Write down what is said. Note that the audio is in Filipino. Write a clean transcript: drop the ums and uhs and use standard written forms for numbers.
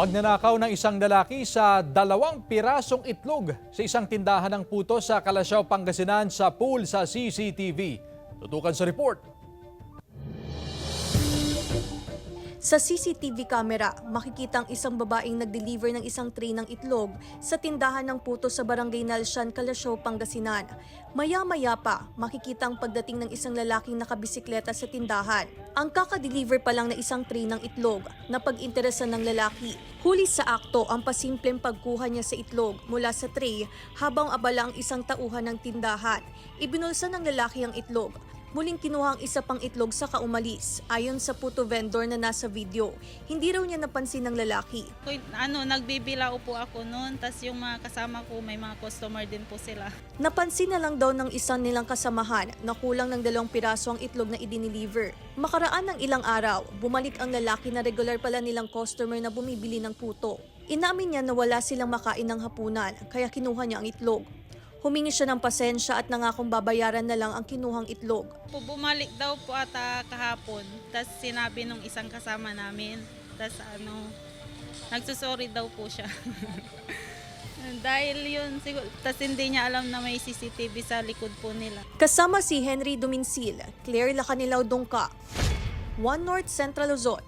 Pagnanakaw ng isang lalaki sa 2 pirasong itlog sa isang tindahan ng puto sa Calasiao, Pangasinan sa pool sa CCTV. Tutukan sa report. Sa CCTV camera, makikita ang isang babaeng nag-deliver ng isang tray ng itlog sa tindahan ng puto sa Barangay Nalsian, Calasiao, Pangasinan. Maya-maya pa, makikita ang pagdating ng isang lalaking nakabisikleta sa tindahan. Ang kaka-deliver pa lang na isang tray ng itlog na pag-interesan ng lalaki. Huli sa akto ang pasimpleng pagkuha niya sa itlog mula sa tray habang abala ang isang tauhan ng tindahan. Ibinulsa ng lalaki ang itlog. Muling kinuha ang isa pang itlog sa kaumalis, ayon sa puto vendor na nasa video. Hindi raw niya napansin ng lalaki. Nagbibilao po ako noon, tas yung mga kasama ko, may mga customer din po sila. Napansin na lang daw ng isang nilang kasamahan na kulang ng 2 piraso ang itlog na idiniliver. Makaraan ng ilang araw, bumalik ang lalaki na regular pala nilang customer na bumibili ng puto. Inamin niya na wala silang makain ng hapunan, kaya kinuha niya ang itlog. Humingi siya ng pasensya at nangakong babayaran na lang ang kinuhang itlog. Bumalik daw po ata kahapon, tas sinabi nung isang kasama namin, tas nagsusorry daw po siya. Dahil yun, tas hindi niya alam na may CCTV sa likod po nila. Kasama si Henry Duminsil, Claire Lacanilao Dongka, One North Central Luzon.